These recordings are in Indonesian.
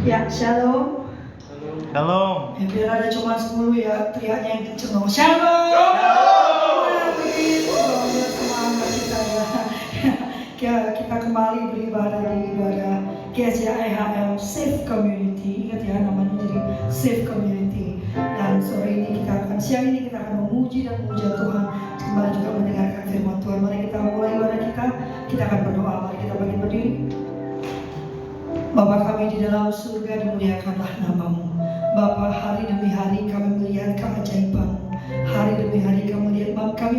Ya, shalom. Shalom. Ya, biar ada cuma 10 ya, teriaknya yang kenceng dong. Shalom. Nah, begitu dong, biar semangat kita ya. Kita kembali beribadah di ibadah GCIHL Safe Community. Ingat ya, namanya jadi Safe Community. Dan siang ini kita akan memuji dan memuja Tuhan. Kembali juga mendengarkan firman Tuhan. Mari kita mulai ibadah kita. Kita akan berdoa. Mari kita bangkit berdiri. Bapa kami di dalam surga, dimuliakanlah nama-Mu. Bapa, hari demi hari kami melihat keajaiban-Mu. Hari demi hari kami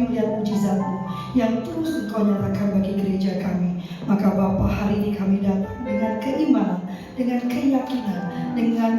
melihat mujizat-Mu yang terus Engkau nyatakan bagi gereja kami. Maka Bapa, hari ini kami datang dengan keimanan, dengan keyakinan, dengan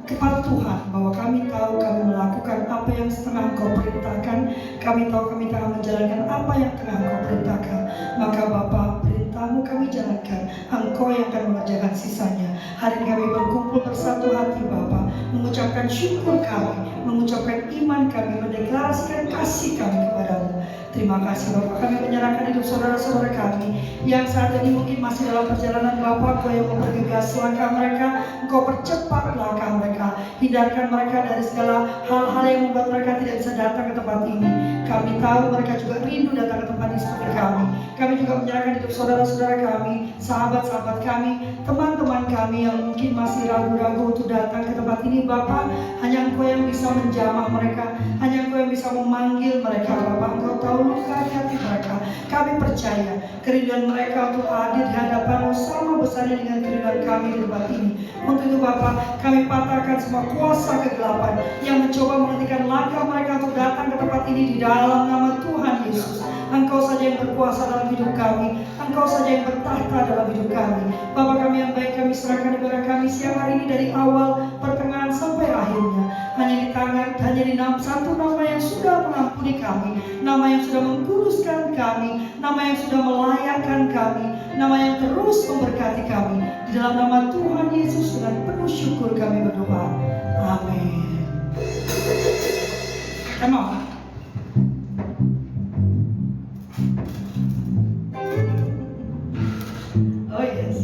kepatuhan bahwa kami tahu kami melakukan apa yang setengah Engkau perintahkan. Kami tahu kami telah menjalankan apa yang tengah Engkau perintahkan. Maka Bapa, perintah-Mu kami jalankan. Engkau yang akan mengerjakan sisanya. Hari ini kami berkumpul bersatu hati Bapa, mengucapkan syukur kami, mengucapkan iman kami, mendeklarasikan kasih kami kepadamu. Terima kasih Bapak, kami menyerahkan hidup saudara-saudara kami yang saat ini mungkin masih dalam perjalanan Bapak. Engkau yang mempergegas langkah mereka, Engkau percepat langkah mereka, hindarkan mereka dari segala hal-hal yang membuat mereka tidak bisa datang ke tempat ini. Kami tahu mereka juga rindu datang ke tempat ini seperti kami. Kami juga menyerahkan hidup saudara-saudara kami, sahabat-sahabat kami, teman-teman kami yang mungkin masih ragu-ragu untuk datang ke tempat ini Bapak. Hanya Engkau yang bisa menjamah mereka, hanya Engkau yang bisa memanggil mereka Bapak. Engkau tahu luka di hati mereka. Kami percaya kerinduan mereka untuk hadir di hadapan-Mu sama besarnya dengan kerinduan kami di tempat ini. Untuk itu Bapak, kami patahkan semua kuasa kegelapan yang mencoba menghentikan langkah mereka untuk datang ke tempat ini di dalam nama Tuhan Yesus. Engkau saja yang berkuasa dalam hidup kami, Engkau saja yang bertahta dalam hidup kami. Bapa kami yang baik, kami serahkan ibadah kami siang hari ini dari awal, pertengahan sampai akhirnya. Hanya di tangan, hanya di satu nama yang sudah mengampuni kami, nama yang sudah mengkuduskan kami, nama yang sudah melayakkan kami, nama yang terus memberkati kami. Di dalam nama Tuhan Yesus dengan penuh syukur kami berdoa. Amin. Come on. Oh yes.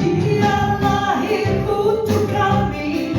Dia lahir untuk kami,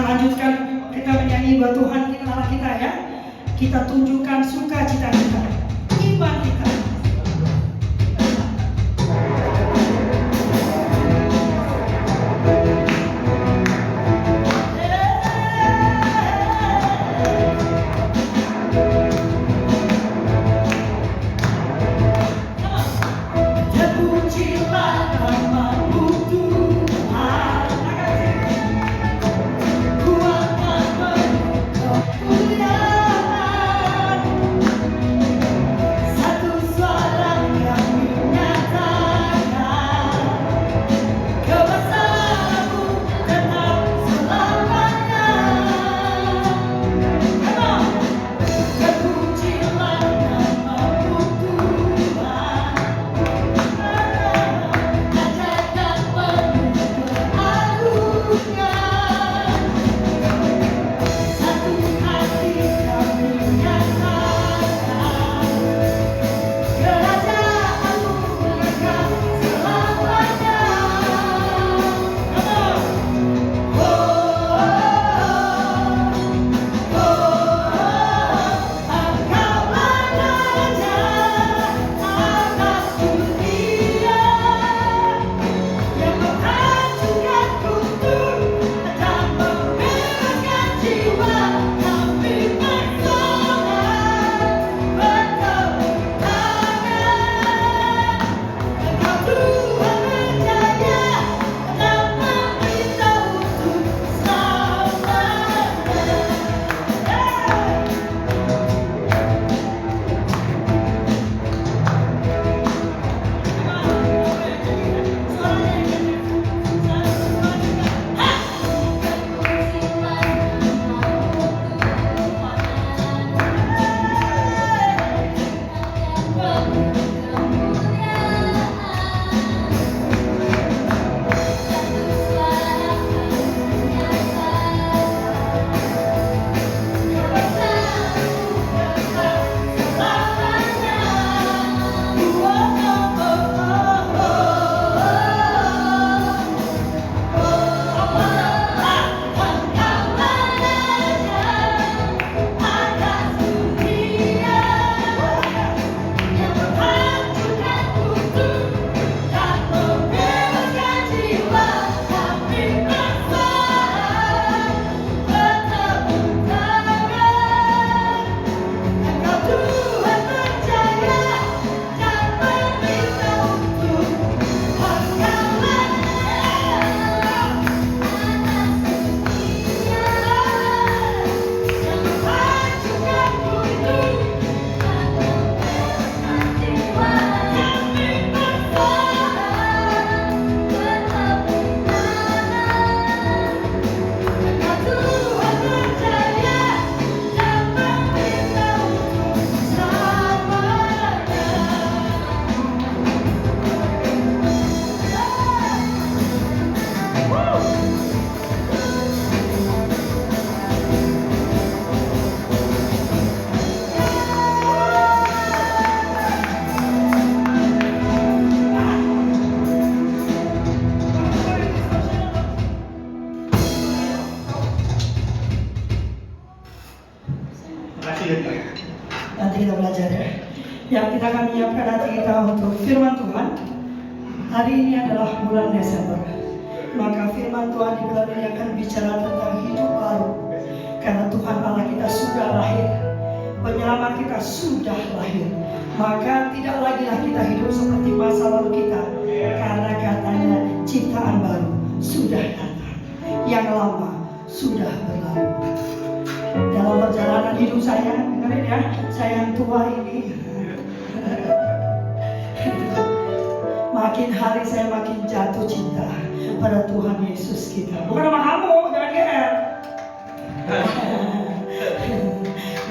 lanjutkan, kita menyanyi buat Tuhan kita Allah kita ya. Kita tunjukkan sukacita kita, iman kita. Nanti kita belajar ya. Yang kita akan menyiapkan hati kita untuk firman Tuhan. Hari ini adalah bulan Desember. Maka firman Tuhan di bulan ini akan bicara tentang hidup baru. Karena Tuhan Allah kita sudah lahir. Penyelamat kita sudah lahir. Maka tidak lagi lah kita hidup seperti masa lalu kita. Karena katanya ciptaan baru sudah datang. Yang lama sudah berlalu. Dalam perjalanan hidup saya, dengerin ya, saya yang tua ini, makin hari saya makin jatuh cinta pada Tuhan Yesus kita. Bukan sama kamu, jangan GR.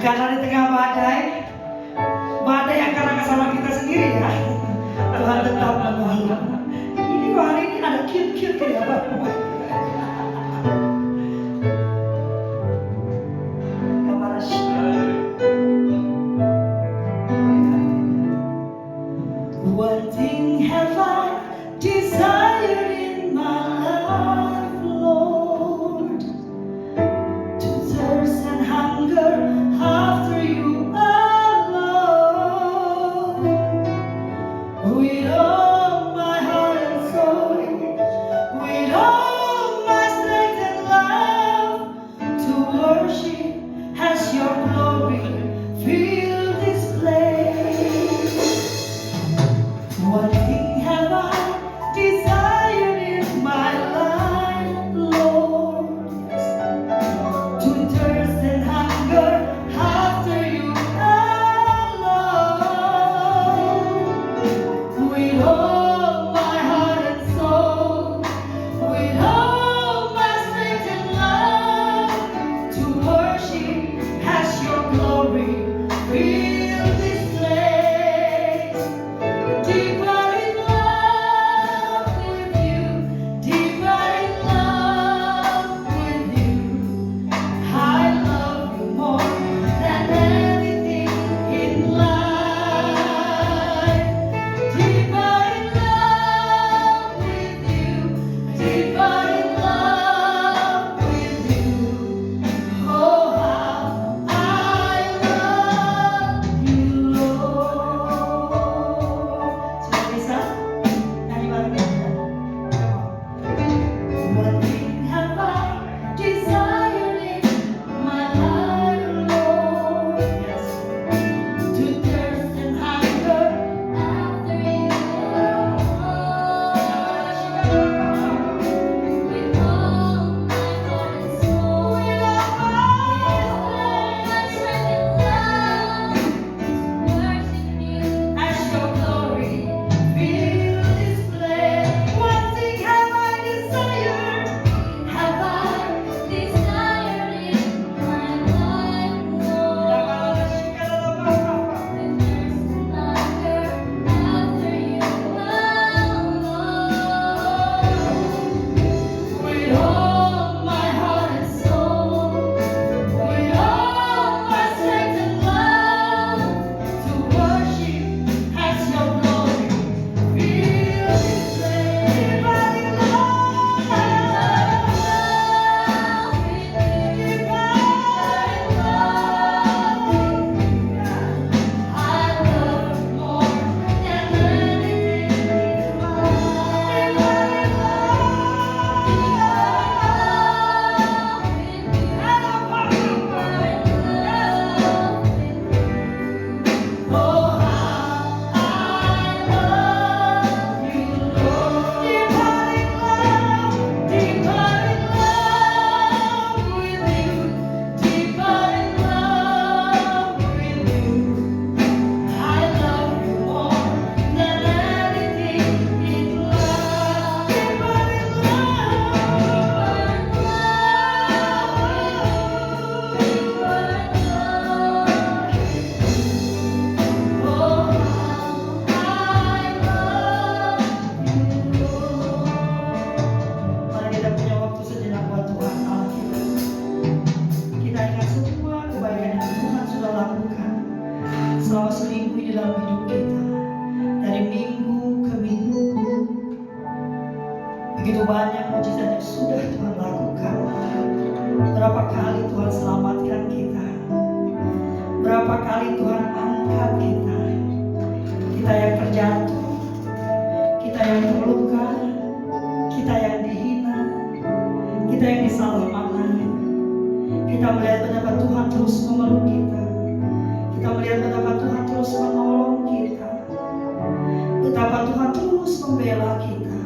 Karena di tengah badai yang karena kesalahan kita sendiri ya, Tuhan tetap menolong. Ini kok hari ini ada cute-cute ya Pak. One thing have I desired in my life, Lord, seminggu ini dalam hidup kita. Dari minggu ke minggu, begitu banyak mujizat yang sudah Tuhan lakukan. Berapa kali Tuhan selamatkan kita, berapa kali Tuhan angkat kita. Kita yang terjatuh, kita yang terluka, kita yang dihina, kita yang disalahmanahi. Kita melihat betapa Tuhan terus memeluk kita. Kita melihat betapa Tuhan terus menolong kita. Betapa Tuhan terus membela kita.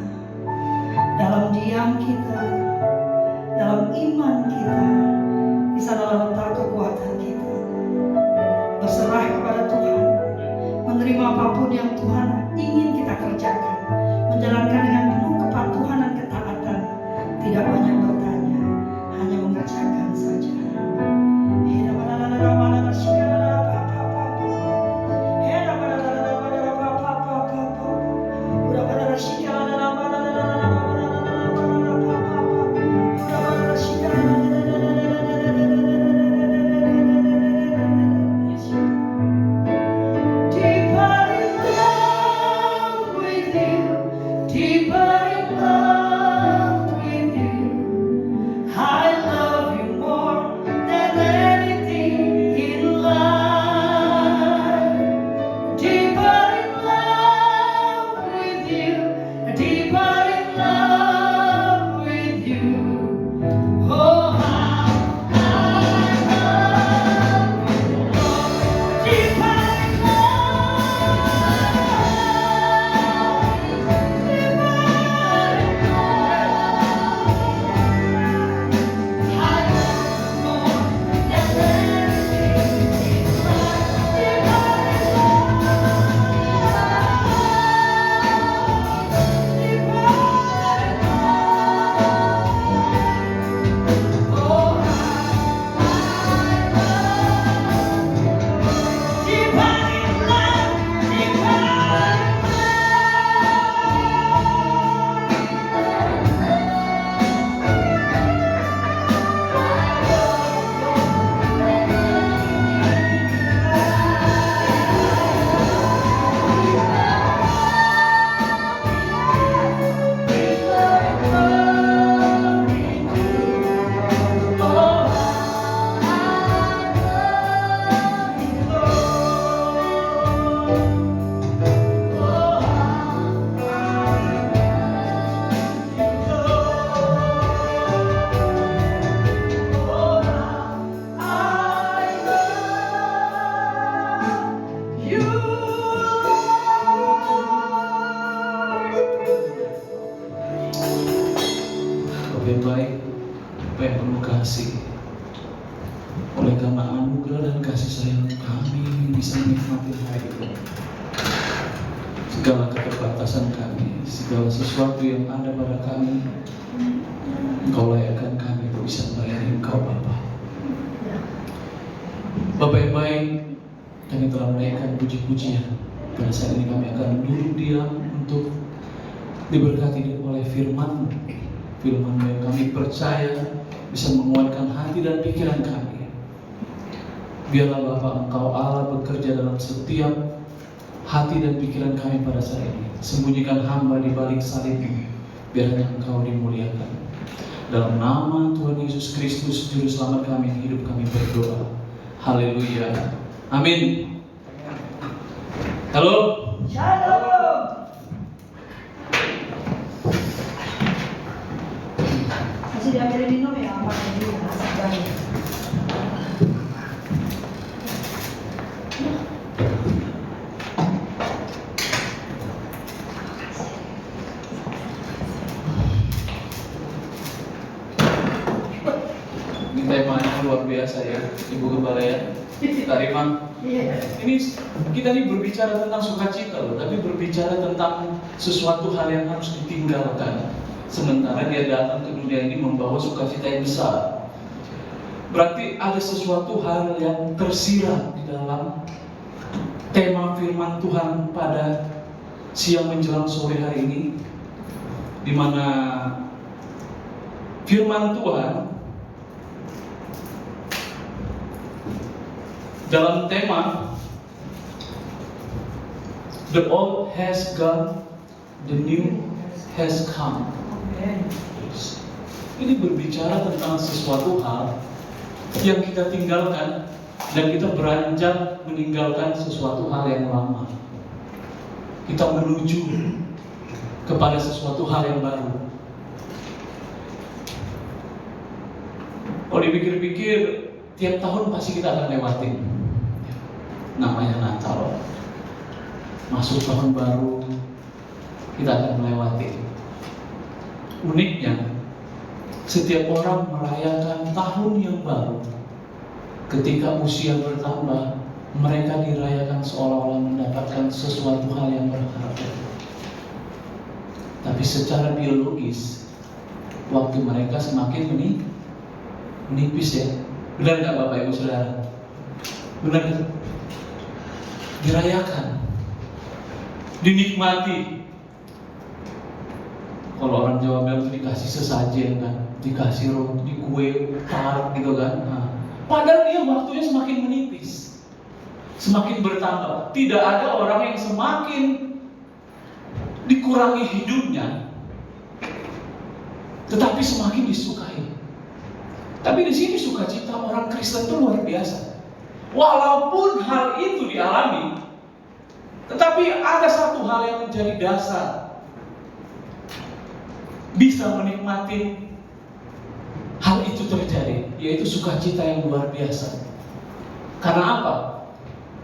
Dalam diam kita, dalam iman kita, di sana letak kekuatan kita. Berserah kepada Tuhan, menerima apapun yang Tuhan ingin kita kerjakan, menjalankan dengan penuh kepatuhan dan ketaatan, tidak banyak bertanya, hanya mengerjakan saja. Yang baik, Bapa yang penuh kasih, oleh karena anugerah dan kasih sayang kami bisa menikmati hari ini. Segala keterbatasan kami, segala sesuatu yang ada pada kami, Engkau layakkan kami untuk bisa melayani Engkau Bapa. Bapa yang baik, kami telah menaikkan puji-pujian. Pada saat ini kami akan duduk diam untuk diberkati oleh firman-Mu. Firman yang kami percaya bisa menguatkan hati dan pikiran kami. Biarlah Bapa Engkau Allah bekerja dalam setiap hati dan pikiran kami pada saat ini. Sembunyikan hamba di balik salib ini, biarlah Engkau dimuliakan. Dalam nama Tuhan Yesus Kristus Juru Selamat kami, hidup kami berdoa. Haleluya. Amin. Halo. Shalom. Masih diambilin minum ya, apa ini ya, Ini temanya luar biasa ya, Ibu Gembala ya. Tarimang. Ini kita ini berbicara tentang sukacita loh, tapi berbicara tentang sesuatu hal yang harus ditinggalkan. Sementara dia datang ke dunia ini membawa sukacita yang besar. Berarti ada sesuatu hal yang tersirat di dalam tema firman Tuhan pada siang menjelang sore hari ini, di mana firman Tuhan dalam tema The old has gone, the new has come. Ini berbicara tentang sesuatu hal yang kita tinggalkan dan kita beranjak meninggalkan sesuatu hal yang lama. Kita menuju kepada sesuatu hal yang baru. Kalau dipikir-pikir, tiap tahun pasti kita akan lewatin. Namanya Natal, masuk tahun baru, kita akan melewati. Uniknya, setiap orang merayakan tahun yang baru. Ketika usia bertambah, mereka dirayakan seolah-olah mendapatkan sesuatu hal yang berharga. Tapi secara biologis, waktu mereka semakin menipis ya. Benar nggak Bapak Ibu Saudara? Benar kan? Dirayakan, dinikmati. Kalau orang Jawa bilang dikasih sesajen kan, dikasih roti, kue, tart gitu kan. Nah, padahal dia waktunya semakin menipis, semakin bertambah. Tidak ada orang yang semakin dikurangi hidupnya, tetapi semakin disukai. Tapi di sini sukacita orang Kristen itu luar biasa. Walaupun hal itu dialami, tetapi ada satu hal yang menjadi dasar. Bisa menikmati hal itu terjadi, yaitu sukacita yang luar biasa. Karena apa?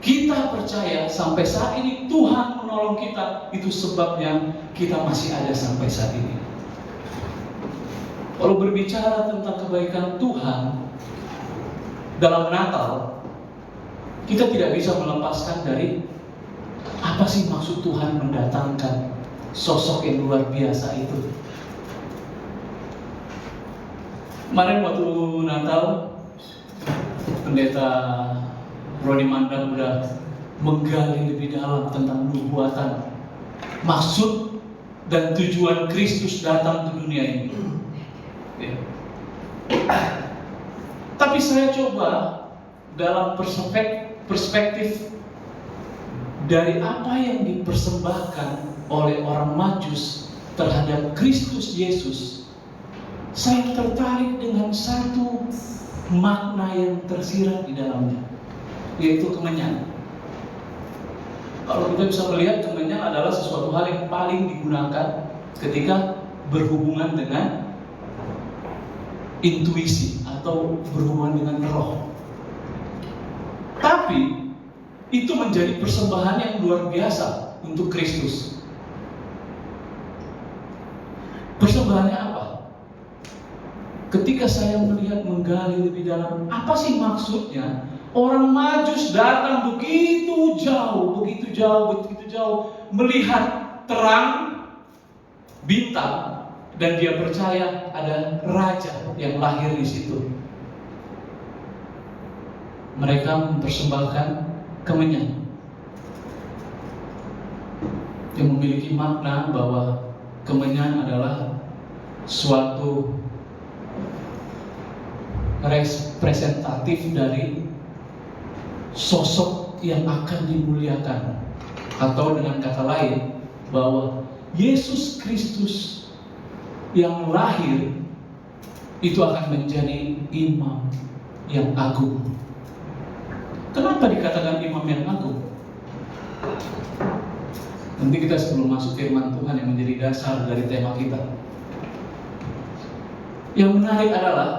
Kita percaya sampai saat ini Tuhan menolong kita. Itu sebabnya kita masih ada sampai saat ini. Kalau berbicara tentang kebaikan Tuhan dalam Natal, kita tidak bisa melepaskan dari apa sih maksud Tuhan mendatangkan sosok yang luar biasa itu. Kemarin waktu Natal, Pendeta Roni Mandang udah menggali lebih dalam tentang nubuatan, maksud dan tujuan Kristus datang ke dunia ini. Ya. Tapi saya coba dalam perspektif dari apa yang dipersembahkan oleh orang Majus terhadap Kristus Yesus, saya tertarik dengan satu makna yang tersirat di dalamnya, yaitu kemenyan. Kalau kita bisa melihat, kemenyan adalah sesuatu hal yang paling digunakan ketika berhubungan dengan intuisi atau berhubungan dengan roh. Tapi itu menjadi persembahan yang luar biasa untuk Kristus. Persembahannya apa? Ketika saya melihat, menggali lebih dalam, apa sih maksudnya orang Majus datang begitu jauh, melihat terang bintang, dan dia percaya ada raja yang lahir di situ. Mereka mempersembahkan kemenyan yang memiliki makna bahwa kemenyan adalah suatu representatif dari sosok yang akan dimuliakan, atau dengan kata lain bahwa Yesus Kristus yang lahir itu akan menjadi imam yang agung. Kenapa dikatakan imam yang agung? Nanti kita sebelum masuk firman Tuhan yang menjadi dasar dari tema kita. Yang menarik adalah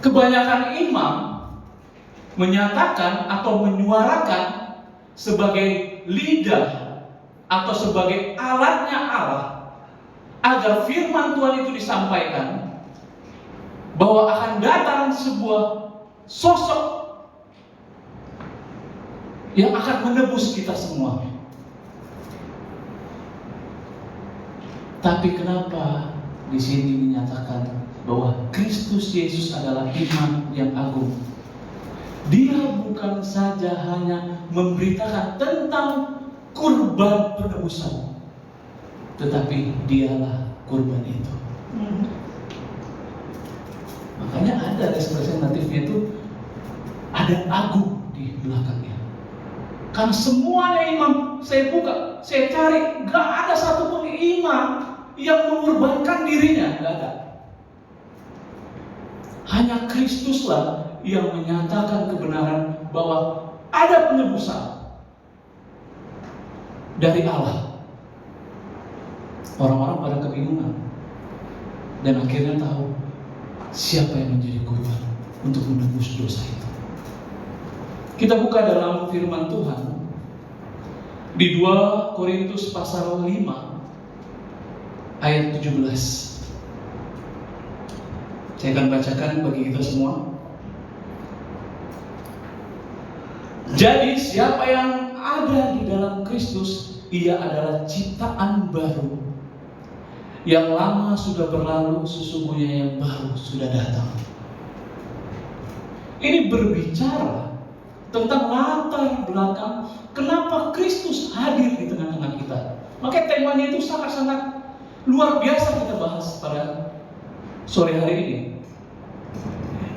kebanyakan imam menyatakan atau menyuarakan sebagai lidah atau sebagai alatnya Allah agar firman Tuhan itu disampaikan, bahwa akan datang sebuah sosok yang akan menebus kita semua. Tapi kenapa di sini dinyatakan bahwa Kristus Yesus adalah imam yang agung? Dia bukan saja hanya memberitakan tentang kurban penebusan, tetapi dialah kurban itu. Makanya ada representatifnya itu, ada agung di belakangnya. Karena semuanya imam saya buka, saya cari, gak ada satupun imam yang mengorbankan dirinya, gak ada. Hanya Kristuslah yang menyatakan kebenaran bahwa ada penebusan dari Allah. Orang-orang pada kebingungan dan akhirnya tahu siapa yang menjadi korban untuk menebus dosa itu. Kita buka dalam firman Tuhan di 2 Korintus pasal 5 ayat 17. Saya akan bacakan bagi kita semua. Jadi siapa yang ada di dalam Kristus, ia adalah ciptaan baru. Yang lama sudah berlalu, sesungguhnya yang baru sudah datang. Ini berbicara tentang latar belakang kenapa Kristus hadir di tengah-tengah kita. Makanya temanya itu sangat-sangat luar biasa kita bahas pada sore hari ini.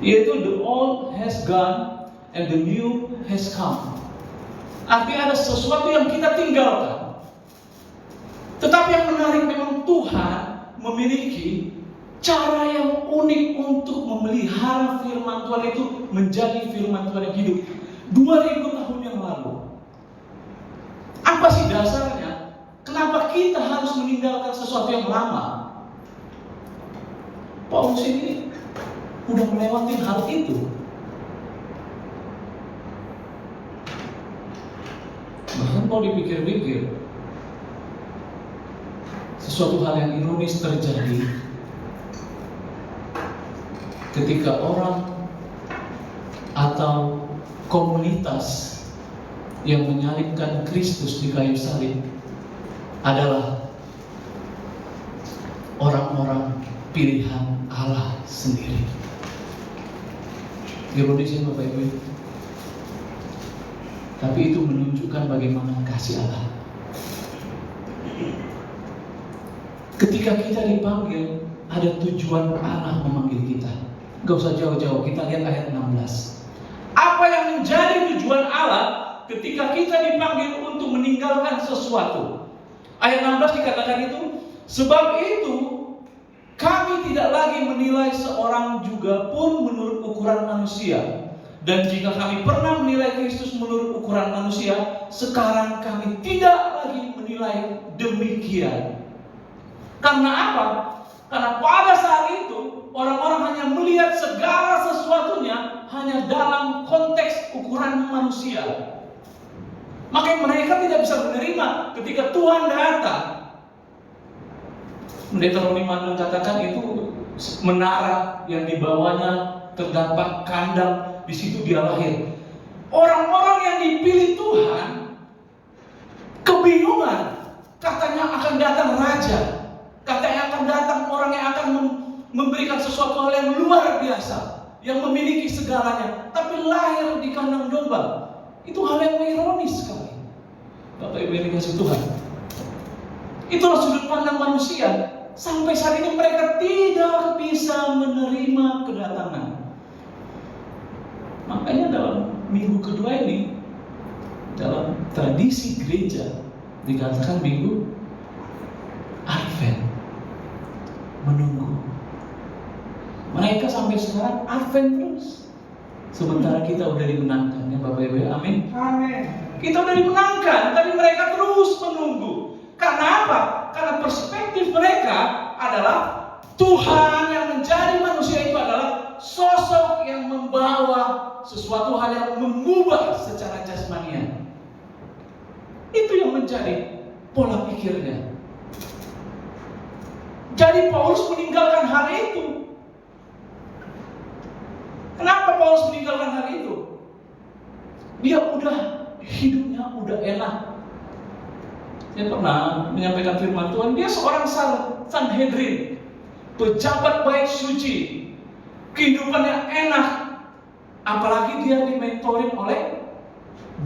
Yaitu the old has gone and the new has come. Artinya ada sesuatu yang kita tinggalkan. Tetapi yang menarik memang Tuhan memiliki cara yang unik untuk memelihara firman Tuhan itu menjadi firman Tuhan yang hidup 2000 tahun yang lalu. Apa sih dasarnya? Kenapa kita harus meninggalkan sesuatu yang lama? Paulus ini udah melewati hal itu. Bahkan kalau dipikir-pikir, sesuatu hal yang ironis terjadi ketika orang atau komunitas yang menyalibkan Kristus di kayu salib adalah orang-orang pilihan Allah sendiri. Ironisnya Bapak Ibu, tapi itu menunjukkan bagaimana kasih Allah. Ketika kita dipanggil, ada tujuan Allah memanggil kita. Gak usah jauh-jauh, kita lihat ayat 16. Apa yang menjadi tujuan Allah ketika kita dipanggil untuk meninggalkan sesuatu? Ayat 16 dikatakan itu, sebab itu kami tidak lagi menilai seorang juga pun menurut ukuran manusia. Dan jika kami pernah menilai Kristus menurut ukuran manusia, sekarang kami tidak lagi menilai demikian. Karena apa? Karena pada saat itu orang-orang hanya melihat segala sesuatunya hanya dalam konteks ukuran manusia. Makanya mereka tidak bisa menerima ketika Tuhan datang. Pendeta Roni Mandang katakan itu menara yang di bawahnya terdapat kandang, di situ dia lahir. Orang-orang yang dipilih Tuhan kebingungan, katanya akan datang raja. Katanya akan datang orang yang akan memberikan sesuatu hal yang luar biasa, yang memiliki segalanya, tapi lahir di kandang domba. Itu hal yang ironis sekali. Bapak Ibu yang dikasihi Tuhan, itulah sudut pandang manusia. Sampai saat ini mereka tidak bisa menerima kedatangan. Makanya dalam minggu kedua ini, dalam tradisi gereja dikatakan minggu Advent, menunggu. Mereka sampai sekarang Advent terus. Sementara kita udah dimenangkan, ya Bapak Ibu, amin. Amin. Kita udah dimenangkan, tapi mereka terus menunggu. Karena apa? Karena perspektif mereka adalah Tuhan yang menjadi manusia itu adalah sosok yang membawa sesuatu hal yang mengubah secara jasmania. Itu yang menjadi pola pikirnya. Jadi Paulus meninggalkan hal itu. Kenapa Paulus meninggalkan hal itu? Dia hidupnya udah enak. Saya pernah menyampaikan firman Tuhan, dia seorang Sanhedrin, pejabat baik suci, kehidupannya enak, apalagi dia dimentorin oleh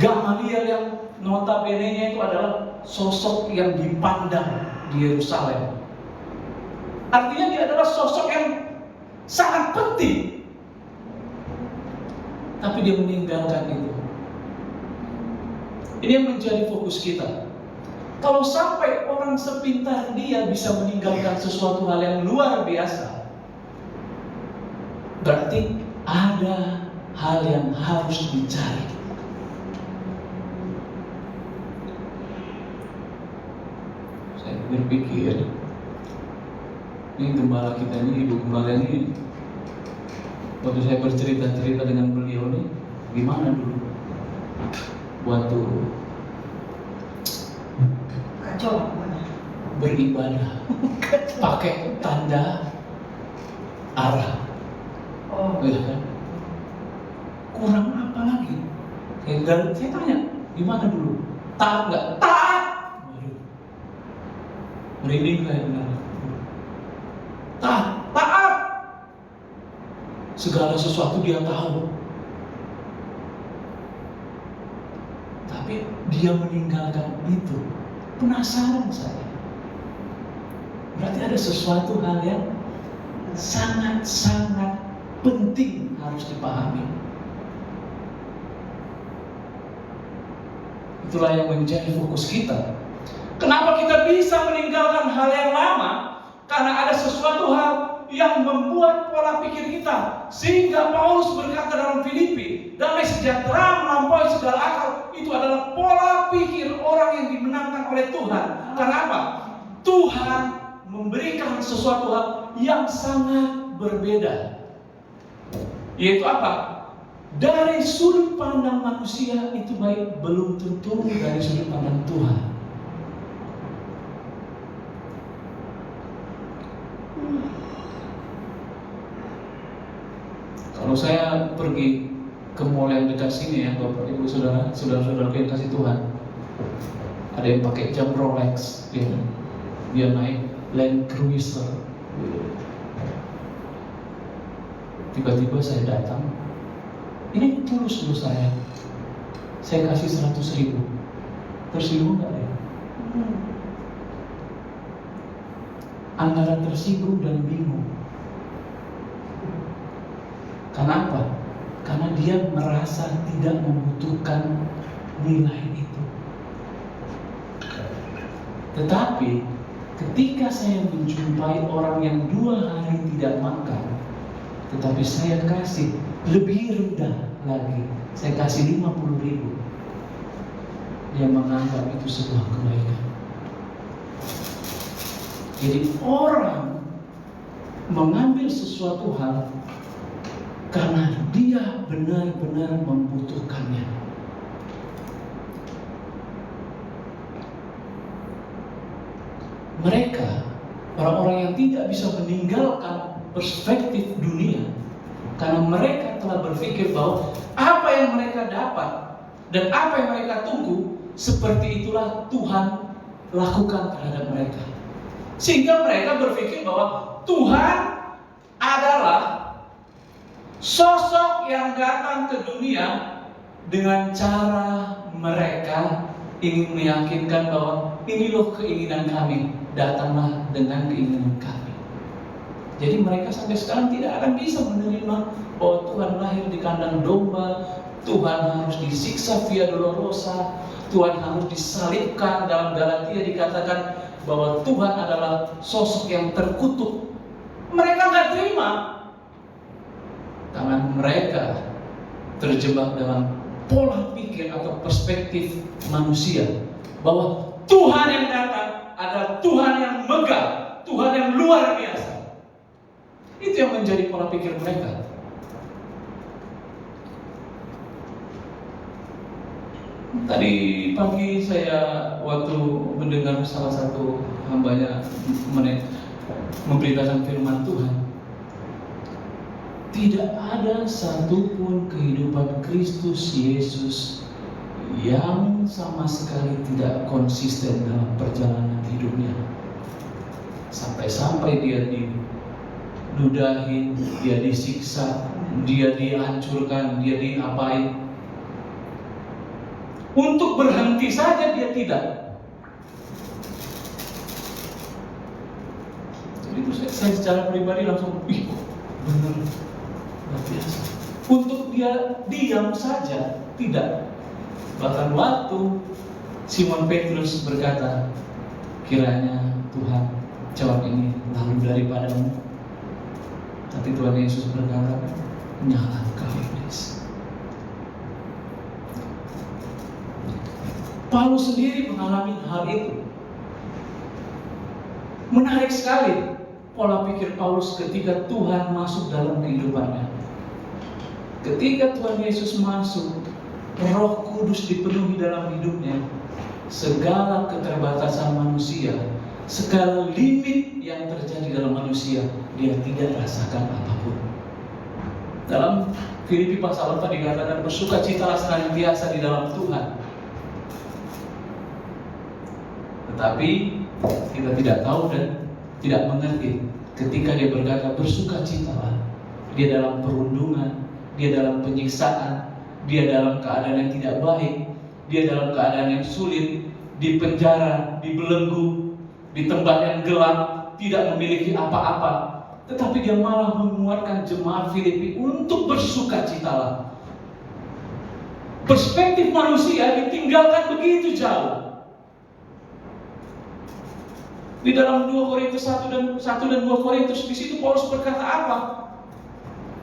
Gamaliel yang notabene-nya itu adalah sosok yang dipandang di Yerusalem. Artinya dia adalah sosok yang sangat penting, tapi dia meninggalkan itu. Ini yang menjadi fokus kita. Kalau sampai orang sepintar dia bisa meninggalkan sesuatu hal yang luar biasa, berarti ada hal yang harus dicari. Saya berpikir, ini gembala kita ini, ibu gembala ini, waktu saya bercerita-cerita dengan beliau nih, gimana dulu waktu Kacau pokoknya. beribadah pakai tanda arah. Oh. Ya kan? Kurang apa lagi? Dan saya tanya, gimana dulu? Taat nggak? Taat. Waduh, merinding saya benar. Taat. Segala sesuatu dia tahu. Tapi dia meninggalkan itu. Penasaran saya. Berarti ada sesuatu hal yang sangat-sangat penting harus dipahami. Itulah yang menjadi fokus kita. Kenapa kita bisa meninggalkan hal yang lama? Karena ada sesuatu hal yang membuat pola pikir kita. Sehingga Paulus berkata dalam Filipi, damai sejahtera melampaui segala akal. Itu adalah pola pikir orang yang dimenangkan oleh Tuhan. Karena apa? Tuhan memberikan sesuatu hal yang sangat berbeda. Yaitu apa? Dari sudut pandang manusia itu baik, belum tentu dari sudut pandang Tuhan. Kalau saya pergi ke mall yang dekat sini ya, Bapak Ibu Saudara, saudara-saudara yang kasih Tuhan, ada yang pakai jam Rolex, dia naik Land Cruiser. Tiba-tiba saya datang, ini tulus dulu saya kasih 100.000, tersinggung nggak ya? Antara tersinggung dan bingung. Kenapa? Karena dia merasa tidak membutuhkan nilai itu. Tetapi ketika saya menjumpai orang yang 2 hari tidak makan, tetapi saya kasih lebih rendah lagi, saya kasih 50.000, dia menganggap itu sebuah kebaikan. Jadi orang mengambil sesuatu hal karena dia benar-benar membutuhkannya. Mereka, orang-orang yang tidak bisa meninggalkan perspektif dunia, karena mereka telah berpikir bahwa apa yang mereka dapat dan apa yang mereka tunggu, seperti itulah Tuhan lakukan terhadap mereka. Sehingga mereka berpikir bahwa Tuhan adalah sosok yang datang ke dunia dengan cara mereka ingin meyakinkan bahwa ini loh keinginan kami, datanglah dengan keinginan kami. Jadi mereka sampai sekarang tidak akan bisa menerima bahwa Tuhan lahir di kandang domba, Tuhan harus disiksa via dolorosa, Tuhan harus disalibkan. Dalam Galatia dikatakan bahwa Tuhan adalah sosok yang terkutuk. Mereka nggak terima. Karena mereka terjebak dalam pola pikir atau perspektif manusia bahwa Tuhan yang datang adalah Tuhan yang megah, Tuhan yang luar biasa. Itu yang menjadi pola pikir mereka. Tadi pagi saya waktu mendengar salah satu hambanya memberitakan firman Tuhan, tidak ada satupun kehidupan Kristus Yesus yang sama sekali tidak konsisten dalam perjalanan hidupnya. Sampai-sampai dia diludahin, dia disiksa, dia dihancurkan, dia diapain. Untuk berhenti saja dia tidak. Jadi itu saya secara pribadi langsung, benar. Biasa. Untuk dia diam saja tidak. Bahkan waktu Simon Petrus berkata, kiranya Tuhan jawab ini lalu daripadamu. Tapi Tuhan Yesus berkata, nyala kau iblis. Paulus sendiri mengalami hal itu. Menarik sekali pola pikir Paulus ketika Tuhan masuk dalam kehidupannya. Ketika Tuhan Yesus masuk, Roh Kudus dipenuhi dalam hidupnya, segala keterbatasan manusia, segala limit yang terjadi dalam manusia, dia tidak rasakan apapun. Dalam Filipi pasal 4 dikatakan, bersukacitalah senantiasa di dalam Tuhan. Tetapi kita tidak tahu dan tidak mengerti ketika dia berkata bersukacitalah, dia dalam perundungan, dia dalam penyiksaan, dia dalam keadaan yang tidak baik, dia dalam keadaan yang sulit, di penjara, dibelenggu, di tempat yang gelap, tidak memiliki apa-apa. Tetapi dia malah menguatkan jemaat Filipi untuk bersukacitalah. Perspektif manusia ditinggalkan begitu jauh. Di dalam 2 Korintus 1 dan 2 Korintus, di situ Paulus berkata apa?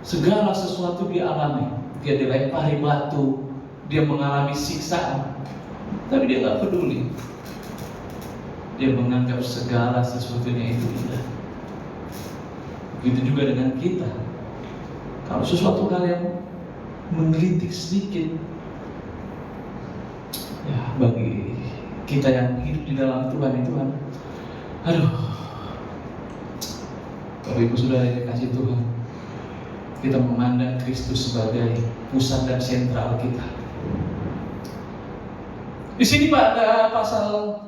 Segala sesuatu dia alami. Dia dilempari batu, dia mengalami siksaan, tapi dia nggak peduli. Dia menganggap segala sesuatunya itu indah. Begitu juga dengan kita. Kalau sesuatu hal yang menggelitik sedikit, ya bagi kita yang hidup di dalam Tuhan itu kan, aduh, Bapak Ibu Saudara yang dikasih Tuhan, kita memandang Kristus sebagai pusat dan sentral kita. Di sini pada pasal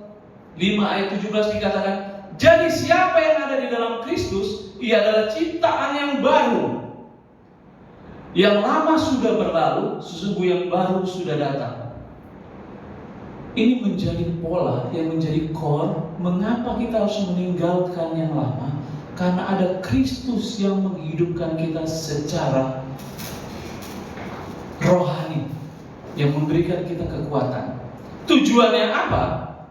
5 ayat 17 dikatakan, jadi siapa yang ada di dalam Kristus, ia adalah ciptaan yang baru. Yang lama sudah berlalu, sesungguhnya yang baru sudah datang. Ini menjadi pola, yang menjadi core, mengapa kita harus meninggalkan yang lama. Karena ada Kristus yang menghidupkan kita secara rohani, yang memberikan kita kekuatan. Tujuannya apa?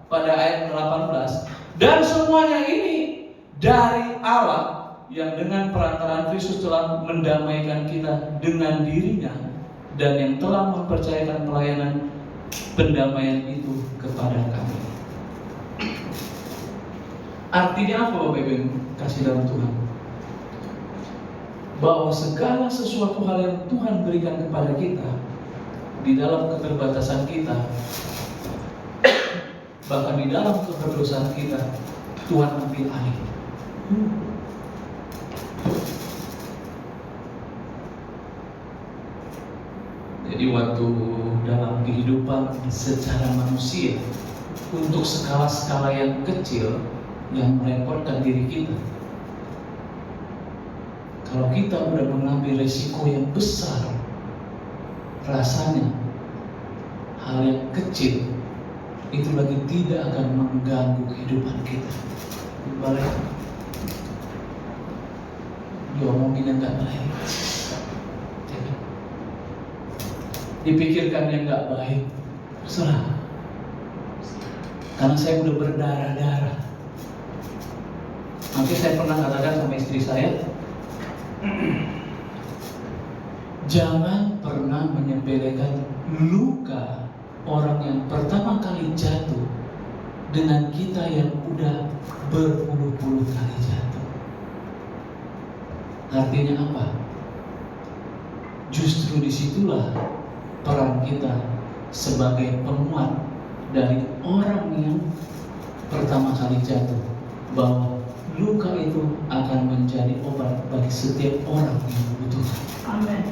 Pada ayat 18, dan semuanya ini dari Allah yang dengan perantaraan Kristus telah mendamaikan kita dengan dirinya, dan yang telah mempercayakan pelayanan pendamaian itu kepada kami. Artinya apa Bapak Ibu kasih dalam Tuhan? Bahwa segala sesuatu hal yang Tuhan berikan kepada kita, di dalam keterbatasan kita, bahkan di dalam keberdosaan kita, Tuhan ambil alih. Jadi waktu dalam kehidupan secara manusia, untuk skala-skala yang kecil yang merepotkan diri kita, kalau kita udah mengambil resiko yang besar, rasanya hal yang kecil itu lagi tidak akan mengganggu kehidupan kita. Balik, diomongin yang gak baik, dipikirkan yang gak baik, terserah. Karena saya udah berdarah-darah. Nanti saya pernah katakan sama istri saya, jangan pernah menyepelekan luka orang yang pertama kali jatuh dengan kita yang udah berpuluh-puluh kali jatuh. Artinya apa? Justru disitulah peran kita sebagai penguat dari orang yang pertama kali jatuh, bahwa luka itu akan menjadi obat bagi setiap orang yang membutuhkan. Amin.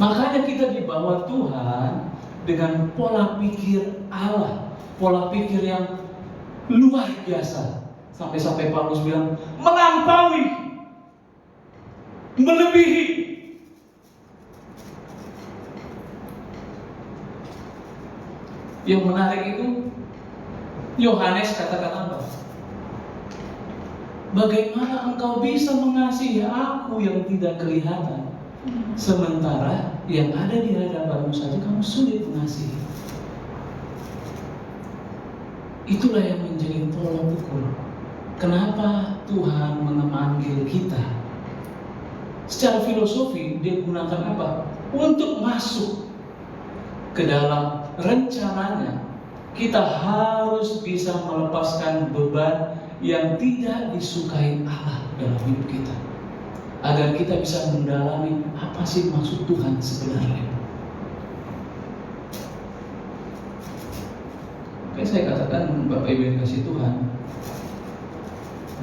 Makanya kita dibawa Tuhan dengan pola pikir Allah, pola pikir yang luar biasa. Sampai-sampai Paulus bilang melampaui, melebihi. Yang menarik itu, Yohanes katakan apa? Bagaimana engkau bisa mengasihi aku yang tidak kelihatan? Sementara yang ada di hadapanmu saja kamu sulit mengasihi. Itulah yang menjadi tolak ukur. Kenapa Tuhan memanggil kita? Secara filosofi dia gunakan apa? Untuk masuk ke dalam rencananya. Kita harus bisa melepaskan beban yang tidak disukai Allah dalam hidup kita, agar kita bisa mendalami apa sih maksud Tuhan sebenarnya. Oke, saya katakan Bapak Ibu yang dikasihi Tuhan,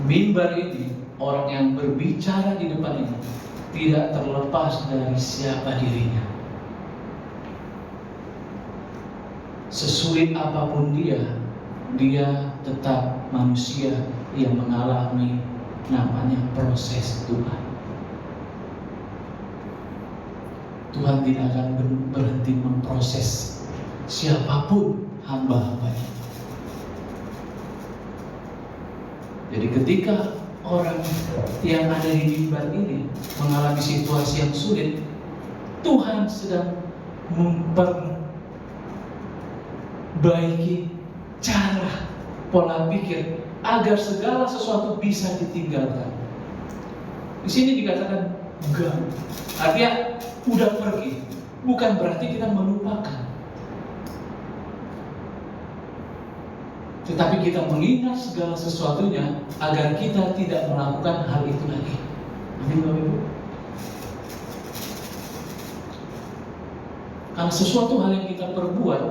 mimbar ini, orang yang berbicara di depan ini tidak terlepas dari siapa dirinya. Sesulit apapun dia tetap manusia yang mengalami namanya proses Tuhan. Tuhan tidak akan berhenti memproses siapapun hamba-hambanya. Jadi ketika orang yang ada di mimbar ini mengalami situasi yang sulit, Tuhan sedang memperbaiki cara pola pikir agar segala sesuatu bisa ditinggalkan. Di sini dikatakan enggak, artinya udah pergi, bukan berarti kita melupakan, tetapi kita mengingat segala sesuatunya agar kita tidak melakukan hal itu lagi. Amin, Bapak Ibu. Karena sesuatu hal yang kita perbuat,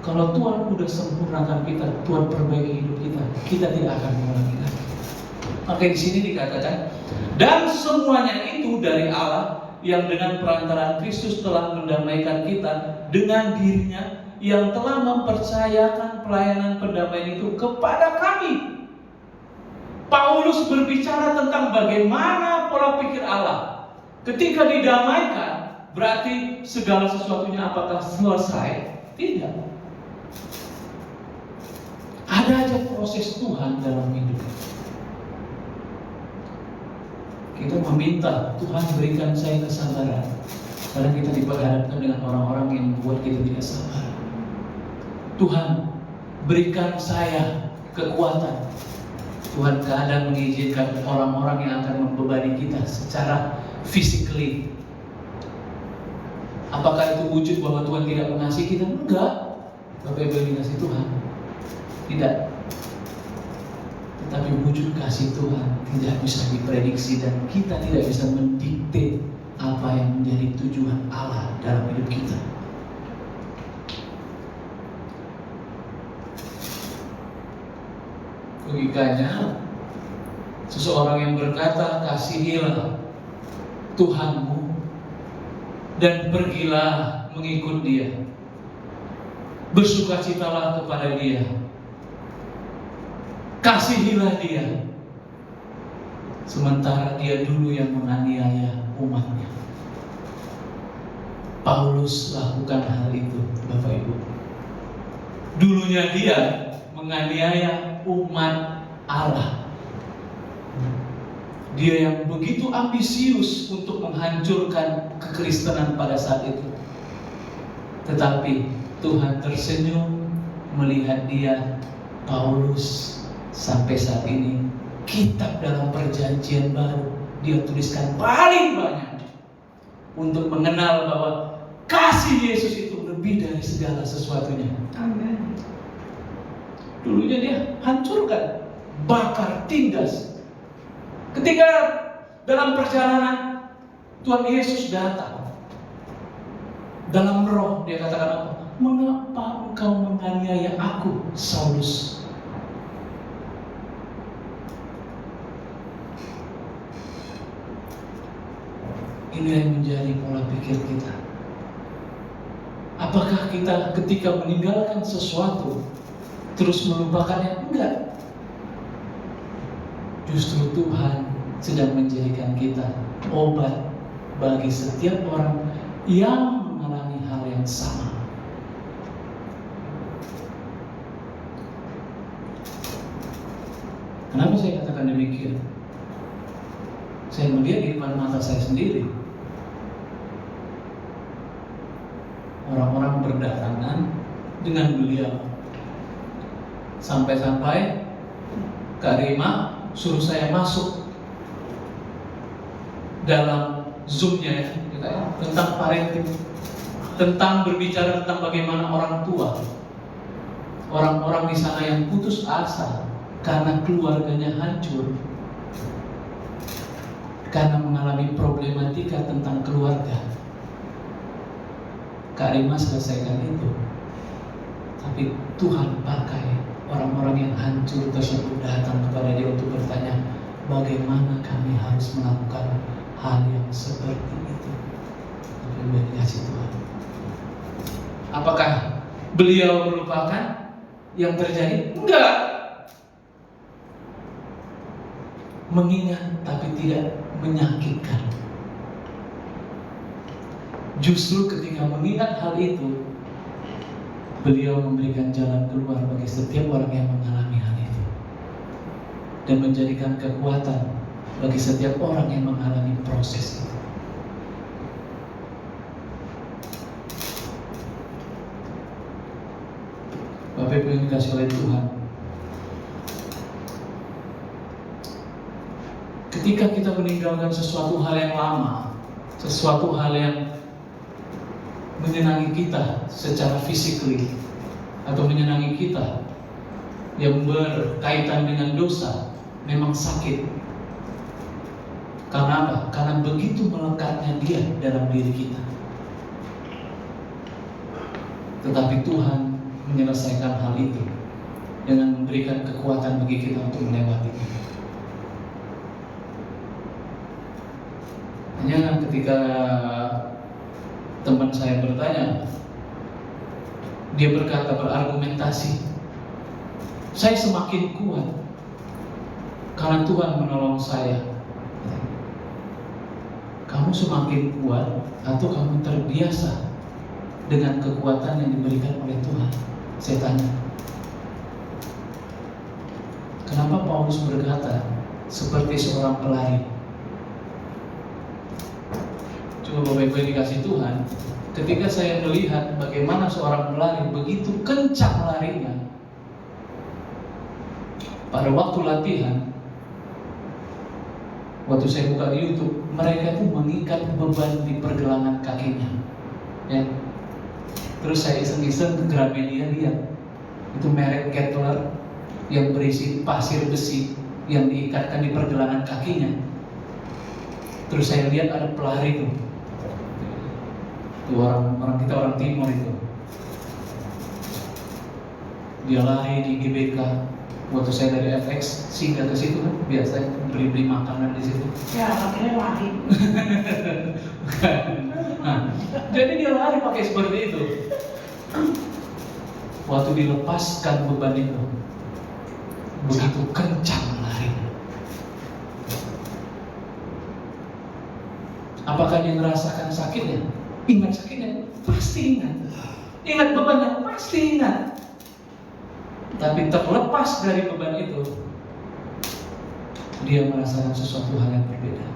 kalau Tuhan sudah sempurnakan kita, Tuhan perbaiki hidup kita, kita tidak akan mengulangi lagi. Maka di sini dikatakan, dan semuanya itu dari Allah yang dengan perantaraan Kristus telah mendamaikan kita dengan dirinya, yang telah mempercayakan pelayanan pendamaian itu kepada kami. Paulus berbicara tentang bagaimana pola pikir Allah. Ketika didamaikan, berarti segala sesuatunya apakah selesai? Tidak. Ada aja proses Tuhan dalam hidup. Kita meminta Tuhan berikan saya kesabaran, karena kita diperhadapkan dengan orang-orang yang membuat kita tidak sabar. Tuhan berikan saya kekuatan. Tuhan kadang mengizinkan orang-orang yang akan membebani kita secara physically. Apakah itu wujud bahwa Tuhan tidak mengasihi kita? Enggak. Bapak Ibu yang dikasihi Tuhan, tidak. Tetapi wujud kasih Tuhan tidak bisa diprediksi, dan kita tidak bisa mendikte apa yang menjadi tujuan Allah dalam hidup kita. Logikanya, seseorang yang berkata, kasihilah Tuhanmu dan pergilah mengikut Dia, bersukacitalah kepada Dia, kasihilah Dia, sementara Dia dulu yang menganiaya umatnya. Paulus lakukan hal itu, Bapak Ibu. Dulunya dia menganiaya umat Allah. Dia yang begitu ambisius untuk menghancurkan kekristenan pada saat itu. Tetapi Tuhan tersenyum melihat dia, Paulus, sampai saat ini kitab dalam perjanjian baru dia tuliskan paling banyak untuk mengenal bahwa kasih Yesus itu lebih dari segala sesuatunya. Amin. Dulunya dia hancurkan, bakar, tindas. Ketika dalam perjalanan Tuhan Yesus datang dalam roh, dia katakan apa? Mengapa engkau menganiaya aku, Saulus? Ini yang menjadi pola pikir kita. Apakah kita ketika meninggalkan sesuatu terus melupakannya? Enggak. Justru Tuhan sedang menjadikan kita obat bagi setiap orang yang mengalami hal yang sama. Kenapa saya katakan demikian? Saya melihat di depan mata saya sendiri berdatangan dengan beliau. Sampai-sampai Kak Rima suruh saya masuk dalam Zoom-nya ya, tentang parenting, tentang berbicara tentang bagaimana orang tua, orang-orang di sana yang putus asa karena keluarganya hancur, karena mengalami problematika tentang keluarga. Kak Rima selesaikan itu, tapi Tuhan pakai orang-orang yang hancur tersebut datang kepada dia untuk bertanya, bagaimana kami harus melakukan hal yang seperti itu. Tapi udah dikasih Tuhan. Apakah beliau melupakan yang terjadi? Enggak. Mengingat tapi tidak menyakitkan. Justru ketika mengingat hal itu, beliau memberikan jalan keluar bagi setiap orang yang mengalami hal itu, dan menjadikan kekuatan bagi setiap orang yang mengalami proses itu. Bapak Ibu yang dikasihi oleh Tuhan, ketika kita meninggalkan sesuatu hal yang lama, sesuatu hal yang menyenangi kita secara fisikly, atau menyenangi kita yang berkaitan dengan dosa, memang sakit. Karena apa? Karena begitu melekatnya dia dalam diri kita. Tetapi Tuhan menyelesaikan hal itu dengan memberikan kekuatan bagi kita untuk melewatinya. Hanya ketika teman saya bertanya, dia berkata, berargumentasi, saya semakin kuat karena Tuhan menolong saya. Kamu semakin kuat atau kamu terbiasa dengan kekuatan yang diberikan oleh Tuhan? Saya tanya. Kenapa Paulus berkata seperti seorang pelari? Coba Bapak Ibu dikasih Tuhan, ketika saya melihat bagaimana seorang pelari begitu kencang larinya, pada waktu latihan, waktu saya buka di YouTube, mereka itu mengikat beban di pergelangan kakinya, ya. Terus saya iseng-iseng ke Gramedia lihat, itu merek Kettler yang berisi pasir besi yang diikatkan di pergelangan kakinya. Terus saya lihat ada pelari itu orang kita, orang timur itu, dia lari di GBK. Waktu saya dari FX singgah ke situ kan, biasa beli makanan di situ. Ya, akhirnya lari. Nah, jadi dia lari pakai seperti itu. Waktu dilepaskan beban itu, begitu kencang lari. Apakah dia merasakan sakitnya? Ingat sakitnya? Pasti ingat. Ingat bebannya? Pasti ingat. Tapi terlepas dari beban itu, dia merasakan sesuatu hal yang berbeda.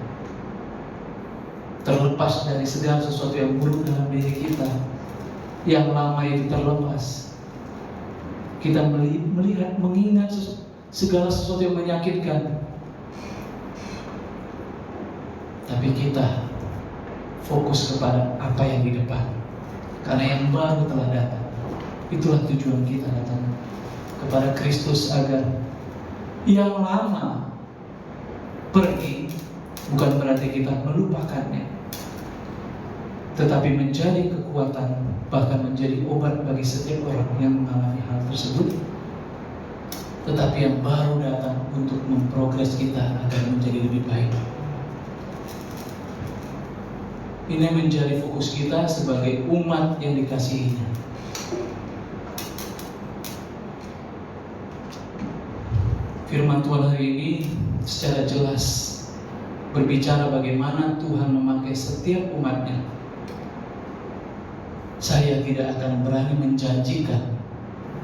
Terlepas dari segala sesuatu yang buruk dalam diri kita, yang lama itu terlepas. Kita melihat, mengingat segala sesuatu yang menyakitkan. Tapi kita fokus kepada apa yang di depan, karena yang baru telah datang. Itulah tujuan kita datang kepada Kristus, agar yang lama pergi, bukan berarti kita melupakannya, tetapi menjadi kekuatan, bahkan menjadi obat bagi setiap orang yang mengalami hal tersebut. Tetapi yang baru datang untuk memprogres kita agar menjadi lebih baik. Ini menjadi fokus kita sebagai umat yang dikasihinya. Firman Tuhan hari ini secara jelas berbicara bagaimana Tuhan memakai setiap umatnya. Saya tidak akan berani menjanjikan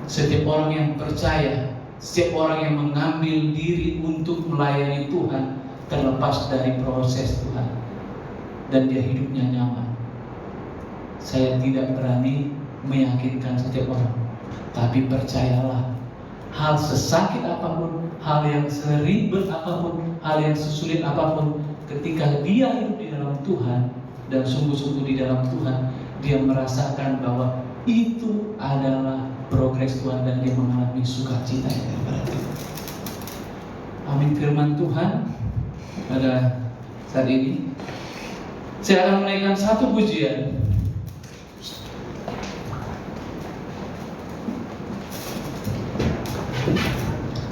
setiap orang yang percaya, setiap orang yang mengambil diri untuk melayani Tuhan terlepas dari proses Tuhan dan dia hidupnya nyaman. Saya tidak berani meyakinkan setiap orang. Tapi percayalah, hal sesakit apapun, hal yang seribet apapun, hal yang sesulit apapun, ketika dia hidup di dalam Tuhan dan sungguh-sungguh di dalam Tuhan, dia merasakan bahwa itu adalah progres Tuhan dan dia mengalami sukacita yang berarti. Amin. Firman Tuhan pada saat ini saya akan menaikkan satu pujian.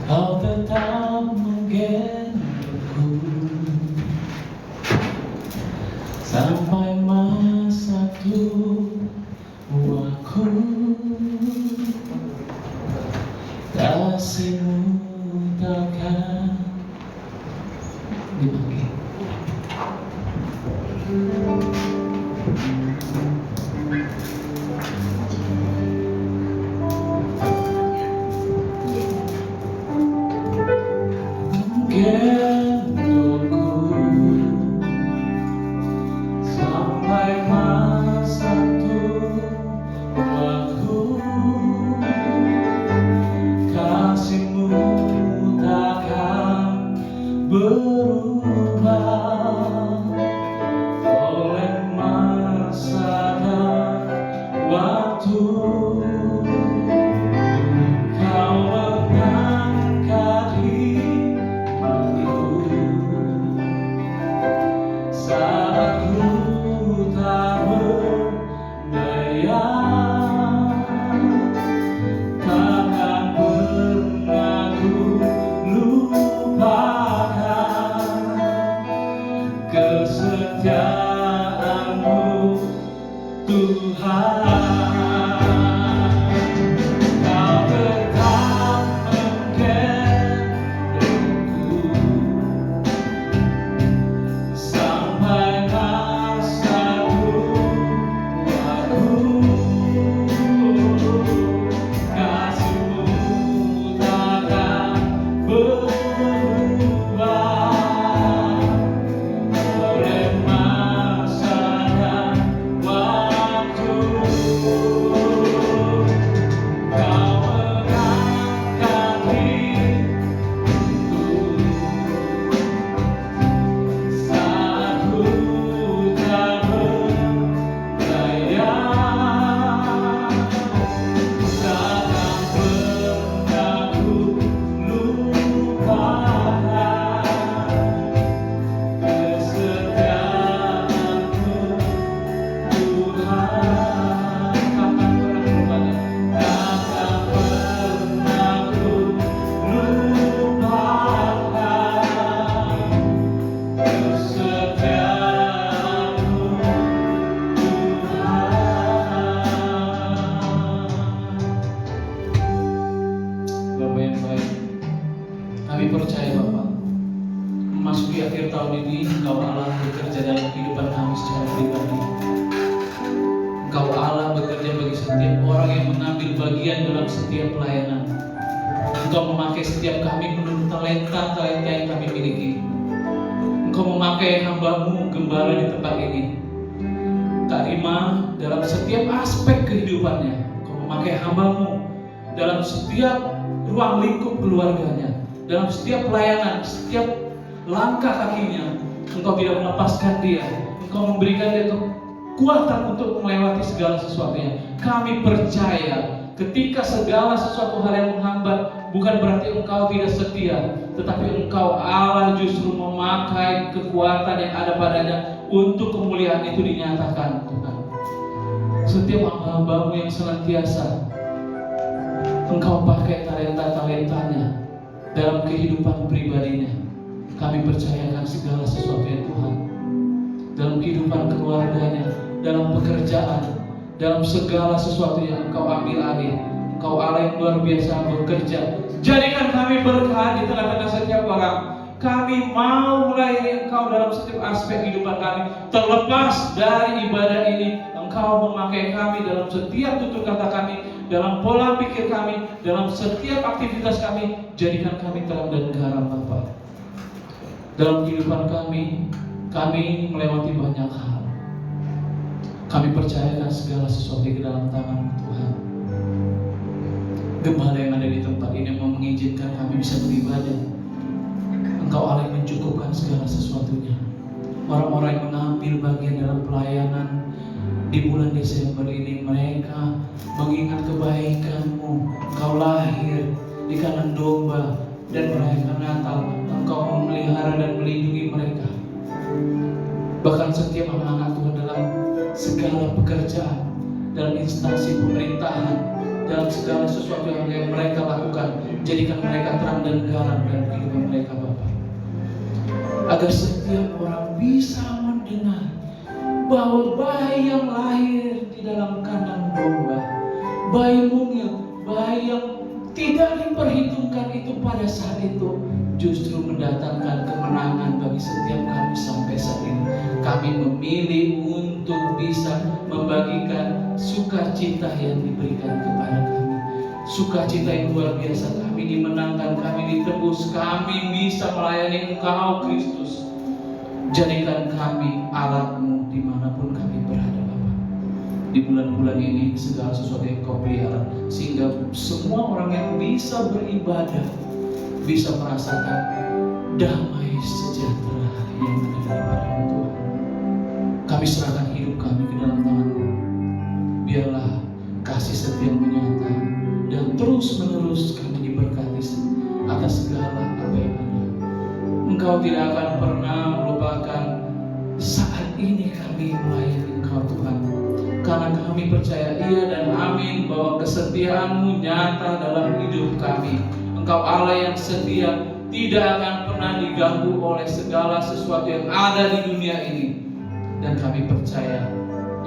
Kau tetap menggendongku sampai masa tuaku, kasihmu takkan dipanggil. Gendongku sampai masa tuaku, kasihmu takkan berubah oleh masa dan waktu. Kau mengangkat hidupku saat ku tak berdaya, takkan pernah ku lupakan kesetiaan-Mu Tuhan. Kau tetap menggendongku sampai masa tuaku, kasih-Mu takkan berubah oleh masa dan waktu. Kau mengangkat hidupku saat ku tak berdaya, takkan pernah ku lupakan kesetiaan-Mu Tuhan. Takkan pernah ku lupakan kesetiaan-Mu Tuhan. Bapak yang baik, kami percaya Bapak, memasuki akhir tahun ini Engkau Allah bekerja dalam kehidupan kami secara pribadi. Engkau Allah bekerja bagi setiap orang yang mengambil bagian dalam setiap pelayanan. Engkau memakai setiap kami menurut talenta-talenta yang kami miliki. Engkau memakai hamba-Mu gembala di tempat ini, Kak Rima, dalam setiap aspek kehidupannya. Engkau memakai hamba-Mu dalam setiap ruang lingkup keluarganya, dalam setiap pelayanan, setiap langkah kakinya. Engkau tidak melepaskan dia. Engkau memberikan dia kekuatan untuk melewati segala sesuatunya. Kami percaya ketika segala sesuatu hal yang menghambat, bukan berarti Engkau tidak setia, tetapi Engkau Allah justru memakai kekuatan yang ada padanya untuk kemuliaan itu dinyatakan Tuhan. Setiap hamba-Mu yang senantiasa Engkau pakai talenta-talentanya dalam kehidupan pribadinya. Kami percayakan segala sesuatu ya Tuhan, dalam kehidupan keluarganya, dalam pekerjaan, dalam segala sesuatu yang Engkau ambil alih. Engkau Allah yang luar biasa bekerja. Jadikan kami berkah di tengah-tengah setiap orang. Kami mau melayani Engkau dalam setiap aspek kehidupan kami. Terlepas dari ibadah ini, Engkau memakai kami dalam setiap tutur kata kami, dalam pola pikir kami, dalam setiap aktivitas kami. Jadikan kami terang dan garam Bapa. Dalam kehidupan kami melewati banyak hal. Kami percayakan segala sesuatu ke dalam tangan Tuhan. Gembala yang ada di tempat ini mau mengizinkan kami bisa beribadah. Engkau Allah yang mencukupkan segala sesuatunya. Orang-orang yang mengambil bagian dalam pelayanan di bulan Desember ini, mereka mengingat kebaikan-Mu. Engkau lahir di kandang domba dan merayakan Natal. Engkau memelihara dan melindungi mereka. Bahkan setiap anak-anak Tuhan dalam segala pekerjaan, dalam instansi pemerintahan, dalam segala sesuatu yang mereka lakukan, jadikan mereka terang dan garam dalam kehidupan mereka, Bapa. Agar setiap orang bisa mendengar bahwa bayi yang lahir di dalam kandang domba, bayi mungil, bayi yang tidak diperhitungkan itu pada saat itu, justru mendatangkan kemenangan bagi setiap kami sampai saat ini. Kami memilih untuk bisa membagikan sukacita yang diberikan kepada kami. Sukacita yang luar biasa, kami dimenangkan, kami ditebus, kami bisa melayani Engkau Kristus. Jadikan kami alat-Mu dimanapun kami berada, Bapa. Di bulan-bulan ini segala sesuatu yang Kau pelihara, sehingga semua orang yang bisa beribadah bisa merasakan damai sejahtera yang ada daripada-Mu, Tuhan. Kami serahkan hidup kami ke dalam tangan-Mu. Biarlah kasih setia-Mu nyata dan terus-menerus kami diberkati atas segala apa yang ada. Engkau tidak akan pernah melupakan saat ini kami melayani Engkau, Tuhan. Karena kami percaya iya dan amin bahwa kesetiaan-Mu nyata dalam hidup kami. Engkau Allah yang setia, tidak akan pernah diganggu oleh segala sesuatu yang ada di dunia ini. Dan kami percaya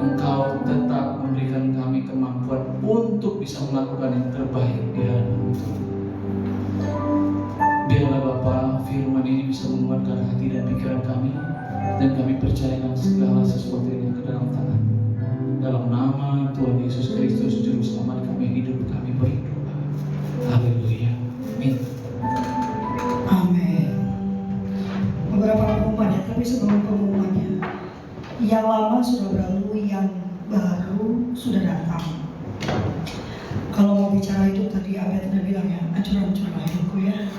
Engkau tetap memberikan kami kemampuan untuk bisa melakukan yang terbaik di hadapan Tuhan. Biarlah Bapa, firman ini bisa menguatkan hati dan pikiran kami, dan kami percayakan segala sesuatu yang ke dalam tangan. Dalam nama Tuhan Yesus Kristus, Juru Selamat kami, hidup kami berdoa. Haleluya. Amin. Amin. Beberapa pengumuman ya, tapi sebelum pengumumannya, yang lama sudah berlalu, yang baru sudah datang. Kalau mau bicara hidup, tadi Abed udah bilang ya, hancur-hancur lah hidupku ya.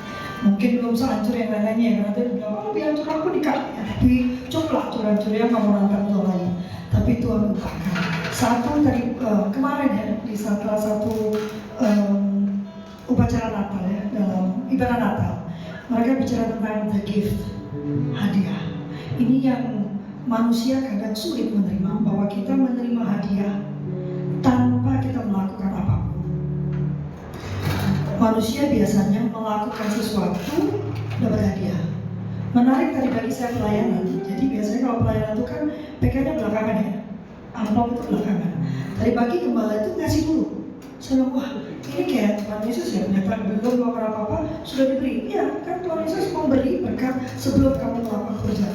Mungkin belum sehancur yang lainnya ya, karena dia bilang, oh lebih hancur aku nikah ya. Tapi coba hancur-hancur ya, kamu nantang Tuhan lagi. Tapi Tuhan lupakan. Satu tadi kemarin ya, di salah satu upacara Natal ya, dalam ibadah Natal, mereka bicara tentang the gift, hadiah. Ini yang manusia kadang sulit menerima, bahwa kita menerima hadiah tanpa kita melakukan apapun. Manusia biasanya melakukan sesuatu dapat hadiah. Menarik tadi bagi saya pelayanan. Jadi biasanya kalau pelayanan itu kan PK-nya belakangan ya, amplop itu belakangan. Tadi pagi gembala itu ngasih dulu. Saya bilang, wah ini kayak Tuhan Yesus ya, ternyata belum melakukan apa-apa sudah diberi. Ya kan Tuhan Yesus mau beri berkat sebelum kamu melakukan kerja.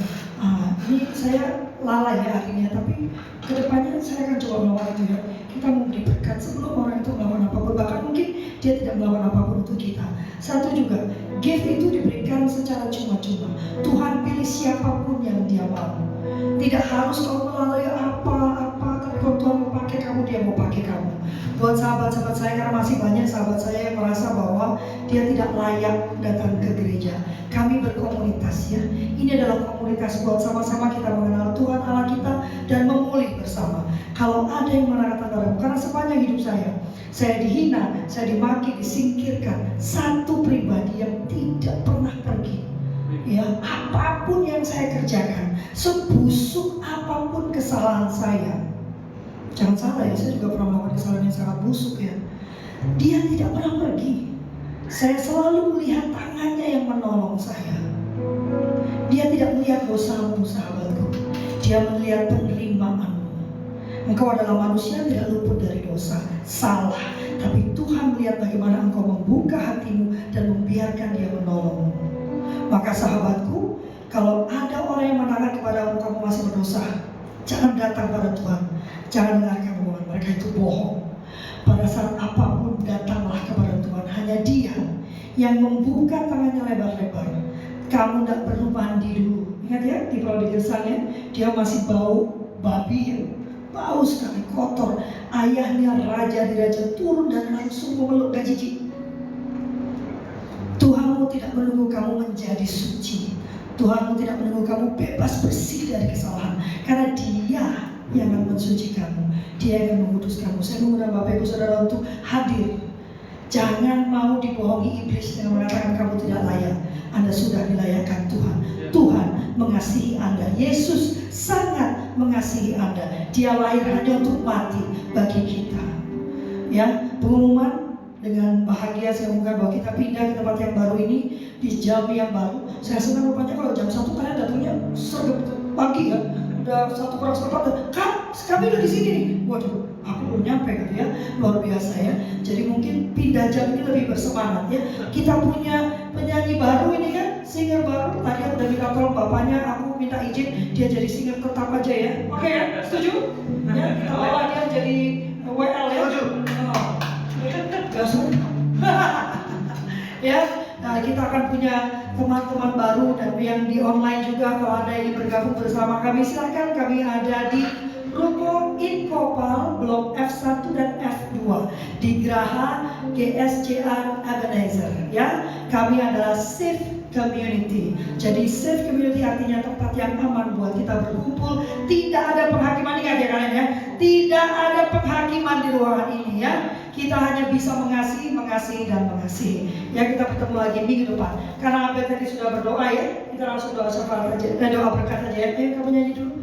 Ini saya lalai ya akhirnya, tapi kedepannya saya akan coba melakukan itu ya. Kita mau beri berkat sebelum orang itu melakukan apapun, bahkan mungkin dia tidak melakukan apapun untuk kita. Satu juga, gift itu diberikan secara cuma-cuma. Tuhan pilih siapapun yang dia mau. Tidak harus kamu melalui apa-apa, tapi kalau Tuhan mau pakai kamu, dia mau pakai kamu. Buat sahabat-sahabat saya, karena masih banyak sahabat saya yang merasa bahwa dia tidak layak datang ke gereja. Kami berkomunitas ya. Ini adalah komunitas buat sama-sama kita mengenal Tuhan Allah kita dan memulih bersama. Kalau ada yang meratakan padamu, karena sepanjang hidup saya dihina, saya dimaki, disingkirkan. Satu pribadi yang tidak pernah pergi. Ya, apapun yang saya kerjakan, sebusuk apapun kesalahan saya, jangan salah ya, saya juga pernah melakukan kesalahan yang sangat busuk ya. Dia tidak pernah pergi. Saya selalu melihat tangannya yang menolong saya. Dia tidak melihat dosamu, sahabatku. Dia melihat penerimaanmu. Engkau adalah manusia yang tidak luput dari dosa, salah. Tapi Tuhan melihat bagaimana engkau membuka hatimu dan membiarkan dia menolongmu. Maka sahabatku, kalau ada orang yang mengatakan kepadamu kamu masih berdosa, jangan datang pada Tuhan. Jangan dengarkan omongan mereka, itu bohong. Pada saat apapun datanglah kepada Tuhan. Hanya Dia yang membuka tangannya lebar-lebar. Kamu tidak perlu mandi dulu. Ingat ya, di Prodigal Son ya, dia masih bau babi ya. bau sekali, kotor. Ayahnya raja di raja turun dan langsung memeluk Gajiji. Tuhanmu tidak menunggu kamu menjadi suci. Tuhanmu tidak menunggu kamu bebas bersih dari kesalahan, karena Dia yang akan mensuci kamu. Dia yang mengutus kamu. Saya mengundang Bapak Ibu Saudara untuk hadir. Jangan mau dibohongi iblis dengan mengatakan kamu tidak layak. Anda sudah dilayakkan Tuhan. Tuhan mengasihi Anda. Yesus sangat mengasihi Anda. Dia lahir hanya untuk mati bagi kita. Ya, pengumuman dengan bahagia saya umumkan bahwa kita pindah ke tempat yang baru ini di jam yang baru. Saya senang rupanya kalau jam 1 kalian datangnya sergap pagi ya. Udah 1:04 kan kami udah di sini nih. Waduh, aku belum nyampe gitu ya. Luar biasa ya. Jadi mungkin pindah jam ini lebih bersemangat ya. Kita punya penyanyi baru ini kan, singer baru. Tadi aku udah minta tolong bapaknya, aku minta izin dia jadi singer tetap aja ya. Oke ya, setuju? Ya, kita bawa dia jadi WL ya. Setuju. Gak suka. Ya, nah kita akan punya teman-teman baru dan yang di online juga. Kalau Anda ingin bergabung bersama kami, silakan. Kami ada di Ruko Inkopal Blok F1 dan F2 di Geraha GSCA Ebenezer. Ya, kami adalah safe community. Jadi safe community artinya tempat yang aman buat kita berkumpul. Tidak ada penghakiman, ingat ya kalian ya. Tidak ada penghakiman di ruangan ini ya. Kita hanya bisa mengasihi, mengasihi, dan mengasihi. Ya, kita bertemu lagi minggu depan. Karena Abel tadi sudah berdoa ya, kita langsung doa syafaat aja, doa berkat aja ya. Ayo kamu nyanyi dulu.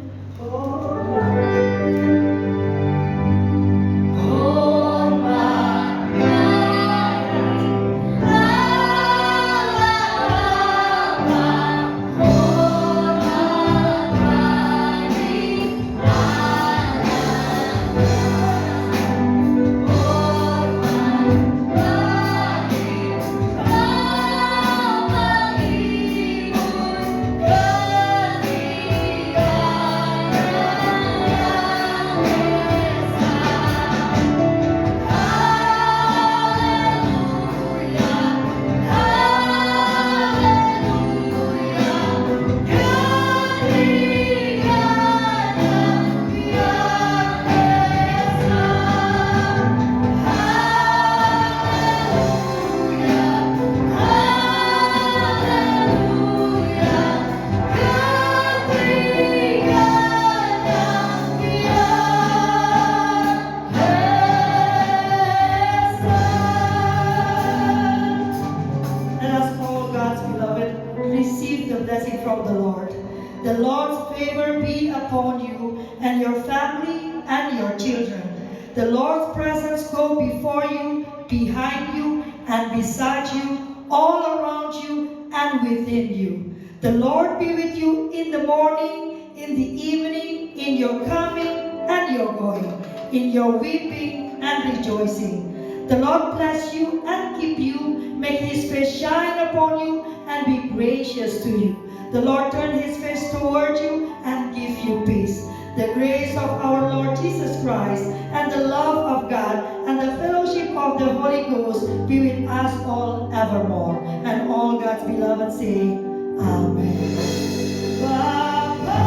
The Lord's favor be upon you and your family and your children. The Lord's presence go before you, behind you, and beside you, all around you and within you. The Lord be with you in the morning, in the evening, in your coming and your going, in your weeping and rejoicing. The Lord bless you and keep you, make His face shine upon you and be gracious to you. The Lord turn His face toward you and give you peace. The grace of our Lord Jesus Christ and the love of God and the fellowship of the Holy Ghost be with us all evermore. And all God's beloved say, Amen. Bapa,